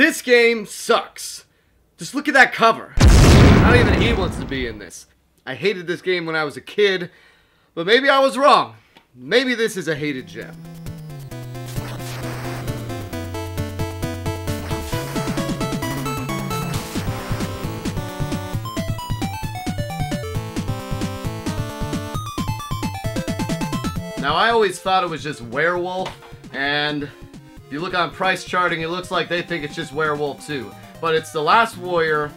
This game sucks. Just look at that cover. Not even he wants to be in this. I hated this game when I was a kid, but maybe I was wrong. Maybe this is a hated gem. Now, I always thought it was just Werewolf, and if you look on price charting, it looks like they think it's just Werewolf too. But it's The Last Warrior,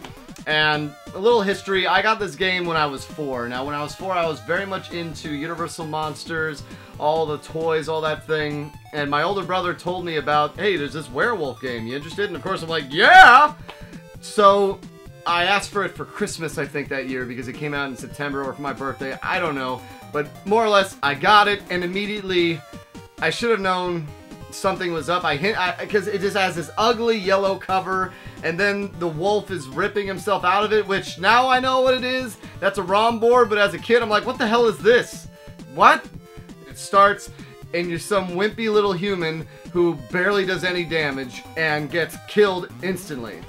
and a little history. I got this game when I was 4. Now, when I was 4, I was very much into Universal Monsters, all the toys, all that thing, and my older brother told me about, hey, there's this Werewolf game, you interested? And of course I'm like, yeah! So, I asked for it for Christmas, I think, that year, because it came out in September, or for my birthday, I don't know. But more or less, I got it, and immediately, I should have known something was up. Because it just has this ugly yellow cover, and then the wolf is ripping himself out of it, which now I know what it is. That's a ROM board, but as a kid, I'm like, what the hell is this? What? It starts, and you're some wimpy little human who barely does any damage, and gets killed instantly.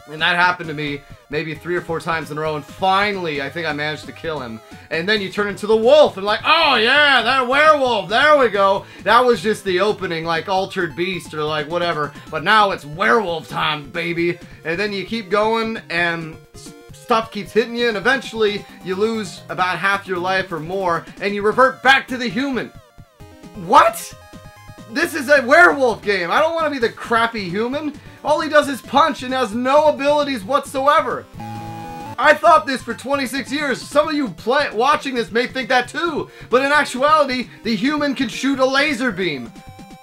And that happened to me maybe 3 or 4 times in a row, and finally, I think I managed to kill him. And then you turn into the wolf, and like, oh yeah, that werewolf, there we go. That was just the opening, like Altered Beast, or like whatever. But now it's werewolf time, baby. And then you keep going, and stuff keeps hitting you, and eventually, you lose about half your life or more, and you revert back to the human. What? This is a werewolf game. I don't want to be the crappy human. All he does is punch and has no abilities whatsoever. I thought this for 26 years. Some of you watching this may think that too. But in actuality, the human can shoot a laser beam.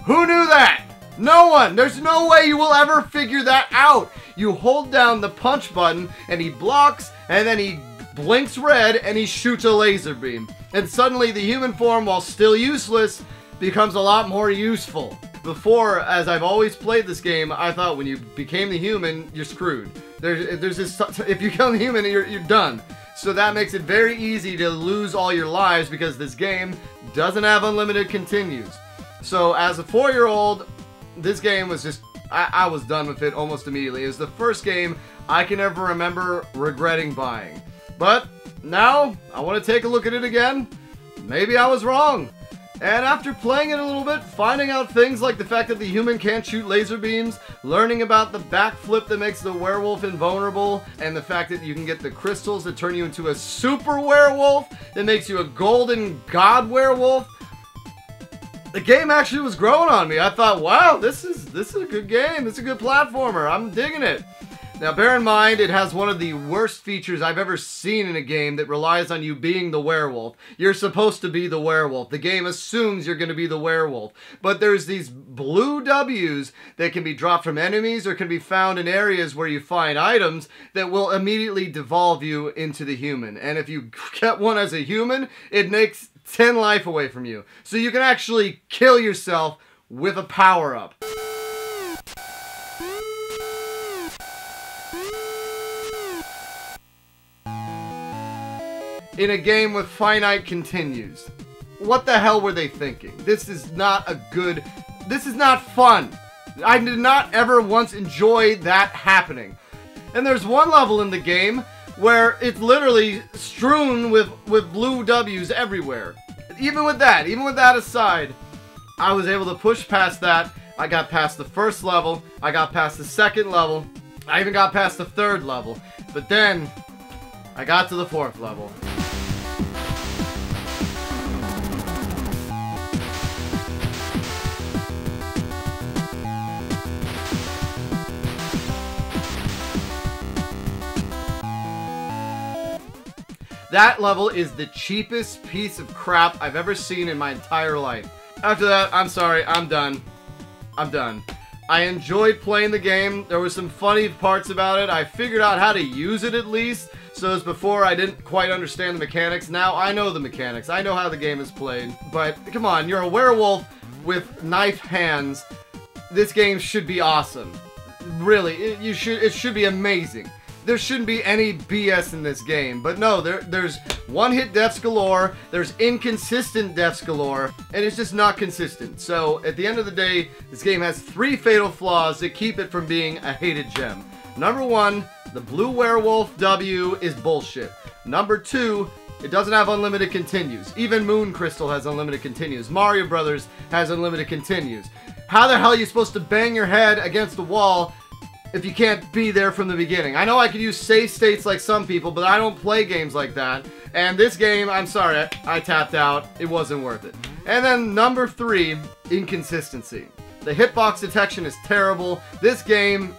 Who knew that? No one. There's no way you will ever figure that out. You hold down the punch button and he blocks, and then he blinks red and he shoots a laser beam. And suddenly the human form, while still useless, becomes a lot more useful. Before, as I've always played this game, I thought when you became the human, you're screwed. There's this, if you become the human, you're done. So that makes it very easy to lose all your lives because this game doesn't have unlimited continues. So as a 4-year-old, this game was just, I was done with it almost immediately. It was the first game I can ever remember regretting buying. But now, I want to take a look at it again. Maybe I was wrong. And after playing it a little bit, finding out things like the fact that the human can't shoot laser beams, learning about the backflip that makes the werewolf invulnerable, and the fact that you can get the crystals that turn you into a super werewolf that makes you a golden god werewolf, the game actually was growing on me. I thought, wow, this is a good game. It's a good platformer. I'm digging it. Now, bear in mind, it has one of the worst features I've ever seen in a game that relies on you being the werewolf. You're supposed to be the werewolf. The game assumes you're going to be the werewolf. But there's these blue W's that can be dropped from enemies or can be found in areas where you find items that will immediately devolve you into the human. And if you get one as a human, it makes 10 life away from you. So you can actually kill yourself with a power-up. In a game with finite continues. What the hell were they thinking? This is not fun. I did not ever once enjoy that happening. And there's one level in the game where it's literally strewn with blue W's everywhere. Even with that aside, I was able to push past that. I got past the first level, I got past the second level, I even got past the third level. But then, I got to the 4th level. That level is the cheapest piece of crap I've ever seen in my entire life. After that, I'm sorry, I'm done. I'm done. I enjoyed playing the game. There were some funny parts about it. I figured out how to use it at least. So as before, I didn't quite understand the mechanics. Now I know the mechanics. I know how the game is played. But come on, you're a werewolf with knife hands. This game should be awesome. Really, it should be amazing. there shouldn't be any BS in this game. But no, there's one-hit deaths galore, there's inconsistent deaths galore, and it's just not consistent. So, at the end of the day, this game has 3 fatal flaws that keep it from being a hated gem. Number 1, the Blue Werewolf W is bullshit. Number 2, it doesn't have unlimited continues. Even Moon Crystal has unlimited continues. Mario Brothers has unlimited continues. How the hell are you supposed to bang your head against the wall if you can't be there from the beginning? I know I could use save states like some people, but I don't play games like that. And this game, I'm sorry, I tapped out. It wasn't worth it. And then number 3, inconsistency. The hitbox detection is terrible. This game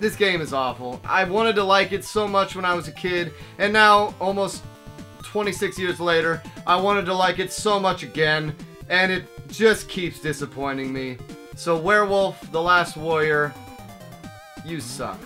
is awful. I wanted to like it so much when I was a kid, and now, almost 26 years later, I wanted to like it so much again, and it just keeps disappointing me. So Werewolf, The Last Warrior, you suck.